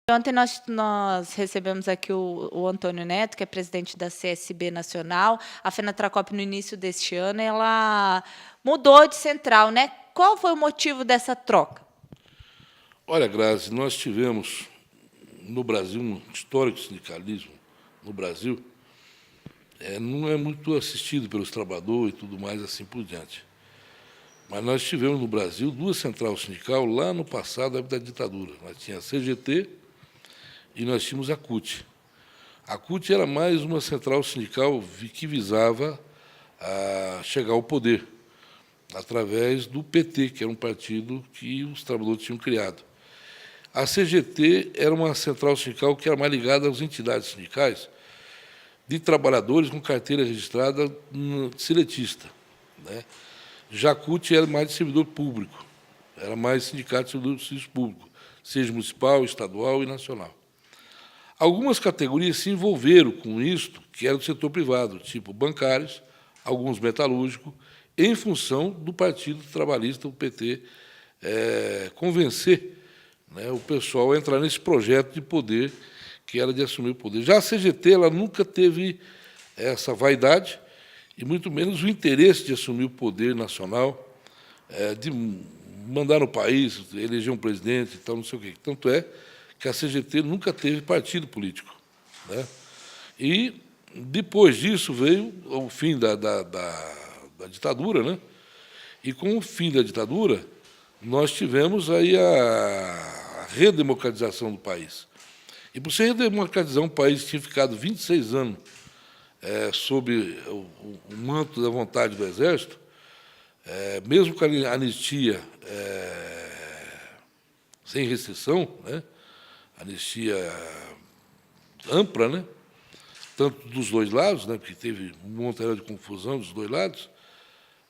Ontem nós recebemos aqui o Antônio Neto, que é presidente da CSB Nacional. A FENATRACOP, no início deste ano, ela mudou de central, né? Qual foi o motivo dessa troca? Olha, Grazi, nós tivemos no Brasil um histórico sindicalismo no Brasil, não é muito assistido pelos trabalhadores e tudo mais assim por diante. Mas nós tivemos no Brasil duas centrais sindicais lá no passado, da ditadura. Nós tínhamos a CGT e nós tínhamos a CUT. A CUT era mais uma central sindical que visava a chegar ao poder, através do PT, que era um partido que os trabalhadores tinham criado. A CGT era uma central sindical que era mais ligada às entidades sindicais de trabalhadores com carteira registrada seletista, né? Já a CUT era mais de servidor público, era mais sindicato de servidor do serviço público, seja municipal, estadual e nacional. Algumas categorias se envolveram com isto, que era do setor privado, tipo bancários, alguns metalúrgicos, em função do Partido Trabalhista, o PT, convencer, né, o pessoal a entrar nesse projeto de poder, que era de assumir o poder. Já a CGT ela nunca teve essa vaidade, e muito menos o interesse de assumir o poder nacional, de mandar no país, eleger um presidente e tal, não sei o quê. Tanto é que a CGT nunca teve partido político, né? E, depois disso, veio o fim da ditadura, né? E, com o fim da ditadura, nós tivemos aí a redemocratização do país. E, por ser redemocratizar um país que tinha ficado 26 anos sob o manto da vontade do Exército, mesmo com a anistia sem restrição, né, anistia ampla, né, tanto dos dois lados, né, porque teve um monte de confusão dos dois lados,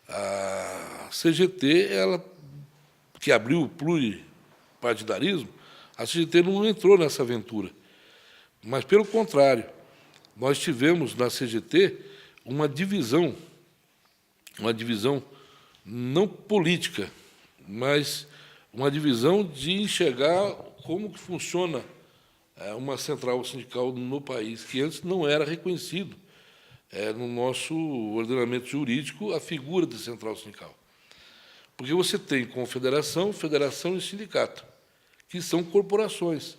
a CGT, ela, que abriu o pluripartidarismo, a CGT não entrou nessa aventura, mas, pelo contrário, nós tivemos na CGT uma divisão não política, mas uma divisão de enxergar como que funciona uma central sindical no país, que antes não era reconhecido no nosso ordenamento jurídico a figura de central sindical. Porque você tem confederação, federação e sindicato, que são corporações.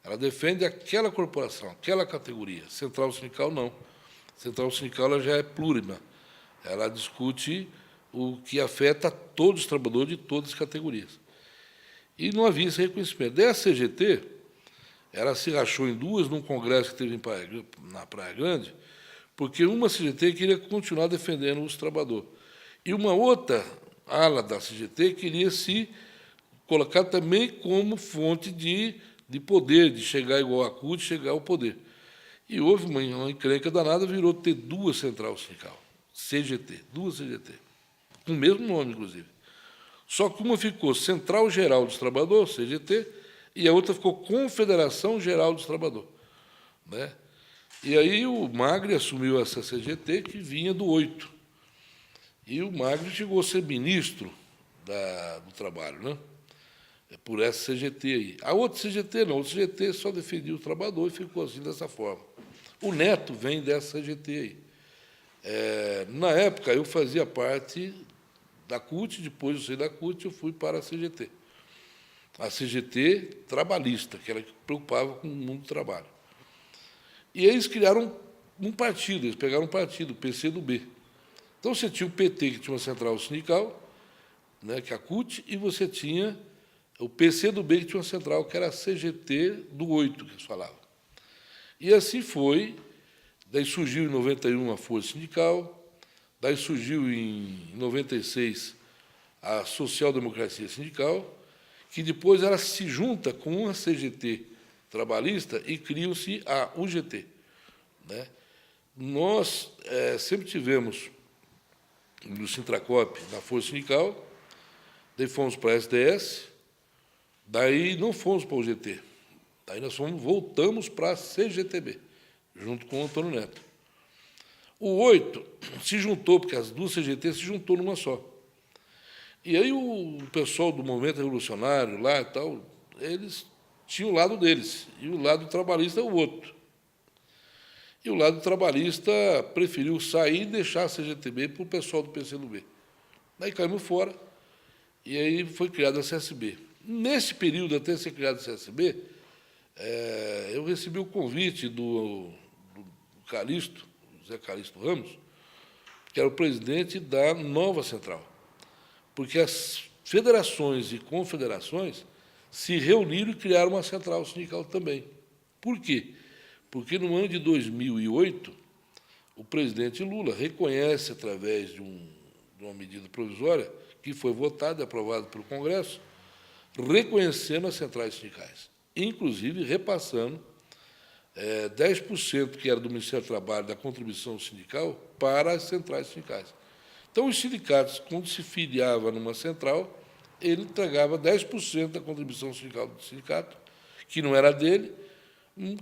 Ela defende aquela corporação, aquela categoria. Central sindical, não. Central sindical ela já é plurima. Ela discute o que afeta todos os trabalhadores de todas as categorias. E não havia esse reconhecimento. Daí a CGT, ela se rachou em duas num congresso que teve na Praia Grande, porque uma CGT queria continuar defendendo os trabalhadores. E uma outra ala da CGT queria se colocar também como fonte de poder, de chegar igual a CUT, chegar ao poder. E houve uma encrenca danada, virou ter duas centrais sindicais, CGT, duas CGT, com o mesmo nome, inclusive. Só que uma ficou Central Geral dos Trabalhadores, CGT, e a outra ficou Confederação Geral dos Trabalhadores, né? E aí o Magre assumiu essa CGT, que vinha do 8. E o Magre chegou a ser ministro do Trabalho, né? Por essa CGT aí. A outra CGT não, o CGT só defendia o trabalhador e ficou assim, dessa forma. O Neto vem dessa CGT aí. Na época, eu fazia parte da CUT, depois eu saí da CUT, eu fui para a CGT. A CGT trabalhista, que era que preocupava com o mundo do trabalho. E eles criaram um partido, eles pegaram um partido, o PCdoB. Então, você tinha o PT, que tinha uma central sindical, né, que é a CUT, e você tinha o PCdoB, que tinha uma central, que era a CGT do 8, que eles falavam. E assim foi. Daí surgiu em 91 a Força Sindical, daí surgiu em 96 a Social Democracia Sindical, que depois ela se junta com a CGT trabalhista e cria-se a UGT, né? Nós sempre tivemos no Sintracop, na Força Sindical, daí fomos para a SDS, daí não fomos para o UGT, daí nós voltamos para a CGTB, junto com o Antônio Neto. O 8 se juntou, porque as duas CGT se juntou numa só. E aí o pessoal do movimento revolucionário lá e tal, eles tinha o lado deles, e o lado trabalhista o outro. E o lado trabalhista preferiu sair e deixar a CGTB para o pessoal do PCdoB. Daí caímos fora, e aí foi criada a CSB. Nesse período, até ser criada a CSB, eu recebi o convite do Calixto, José Calixto Ramos, que era o presidente da nova central, porque as federações e confederações se reuniram e criaram uma central sindical também. Por quê? Porque no ano de 2008, o presidente Lula reconhece, através de uma medida provisória, que foi votada e aprovada pelo Congresso, reconhecendo as centrais sindicais, inclusive repassando 10% que era do Ministério do Trabalho, da contribuição sindical, para as centrais sindicais. Então, os sindicatos, quando se filiava numa central, ele entregava 10% da contribuição sindical do sindicato, que não era dele,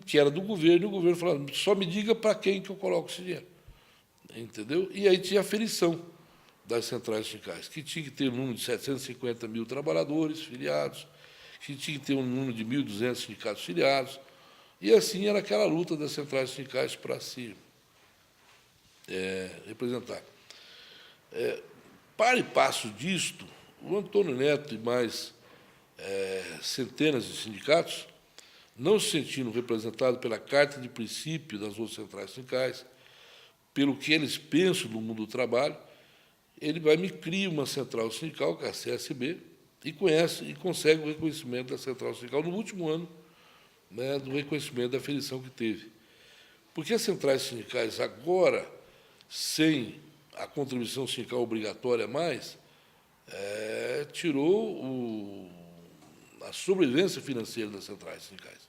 que era do governo, e o governo falava, só me diga para quem que eu coloco esse dinheiro. Entendeu? E aí tinha a aferição das centrais sindicais, que tinha que ter um número de 750 mil trabalhadores filiados, que tinha que ter um número de 1.200 sindicatos filiados, e assim era aquela luta das centrais sindicais para se representar. Para e passo disto, o Antônio Neto e mais centenas de sindicatos, não se sentindo representados pela Carta de Princípio das outras centrais sindicais, pelo que eles pensam do mundo do trabalho, ele vai me criar uma central sindical, que é a CSB, e consegue o reconhecimento da central sindical no último ano, né, do reconhecimento da aferição que teve. Porque as centrais sindicais agora, sem a contribuição sindical obrigatória mais, tirou a sobrevivência financeira das centrais sindicais.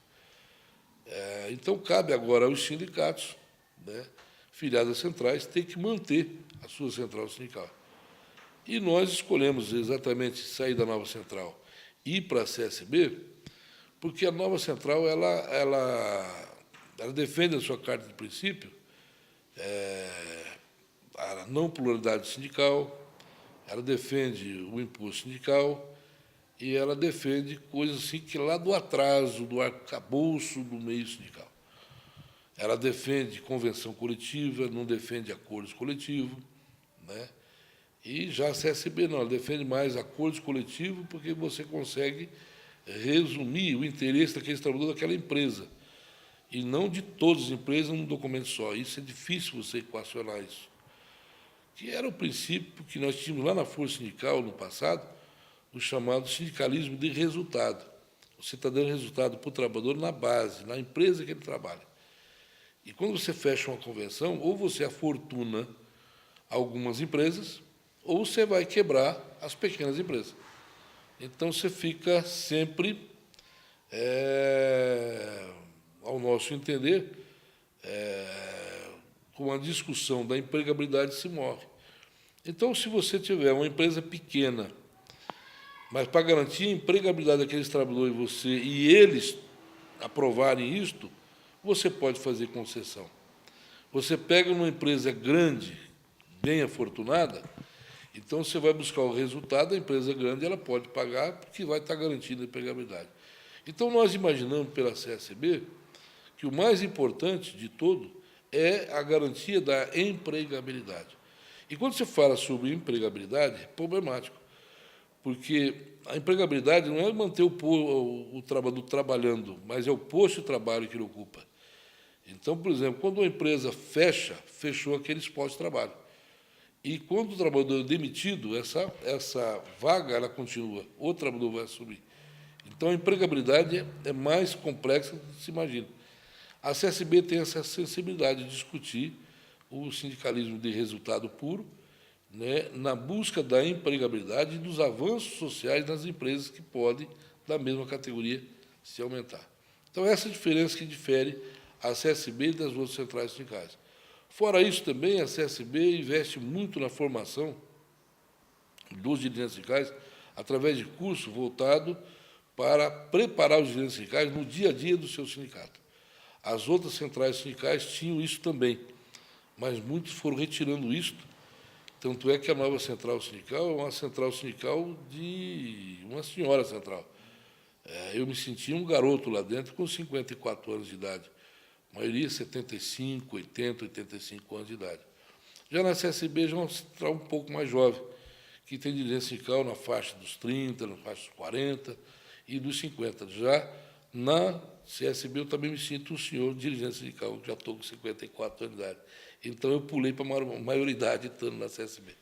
Então, cabe agora aos sindicatos, né, filiados às centrais, ter que manter a sua central sindical. E nós escolhemos exatamente sair da nova central e ir para a CSB, porque a nova central ela defende a sua carta de princípio, a não pluralidade sindical, ela defende o imposto sindical e ela defende coisas assim que lá do atraso, do arcabouço do meio sindical. Ela defende convenção coletiva, não defende acordos coletivos, né? E já a CSB não, ela defende mais acordos coletivos porque você consegue resumir o interesse daquele trabalhador daquela empresa, e não de todas as empresas num documento só. Isso é difícil você equacionar isso. Que era o princípio que nós tínhamos lá na Força Sindical, no passado, o chamado sindicalismo de resultado. Você está dando resultado para o trabalhador na base, na empresa que ele trabalha. E quando você fecha uma convenção, ou você afortuna algumas empresas, ou você vai quebrar as pequenas empresas. Então, você fica sempre, ao nosso entender, com a discussão da empregabilidade se morre. Então, se você tiver uma empresa pequena, mas para garantir a empregabilidade daqueles trabalhadores e eles aprovarem isto, você pode fazer concessão. Você pega uma empresa grande, bem afortunada, então você vai buscar o resultado, a empresa grande ela pode pagar, porque vai estar garantida a empregabilidade. Então, nós imaginamos pela CSB que o mais importante de todo é a garantia da empregabilidade. E quando você fala sobre empregabilidade, é problemático, porque a empregabilidade não é manter o trabalhador trabalhando, mas é o posto de trabalho que ele ocupa. Então, por exemplo, quando uma empresa fechou aqueles postos de trabalho. E quando o trabalhador é demitido, essa vaga ela continua, outro trabalhador vai assumir. Então, a empregabilidade é mais complexa do que se imagina. A CSB tem essa sensibilidade de discutir o sindicalismo de resultado puro, né, na busca da empregabilidade e dos avanços sociais nas empresas que podem, da mesma categoria, se aumentar. Então, essa diferença que difere a CSB das outras centrais sindicais. Fora isso, também, a CSB investe muito na formação dos dirigentes sindicais através de curso voltado para preparar os dirigentes sindicais no dia a dia do seu sindicato. As outras centrais sindicais tinham isso também, mas muitos foram retirando isso, tanto é que a nova central sindical é uma central sindical de uma senhora central. Eu me sentia um garoto lá dentro com 54 anos de idade. A maioria 75, 80, 85 anos de idade. Já na CSB, já é uma central um pouco mais jovem, que tem dirigência sindical na faixa dos 30, na faixa dos 40 e dos 50. Já na CSB, eu também me sinto um senhor de dirigência sindical, já estou com 54 anos de idade. Então, eu pulei para a maioridade estando na CSB.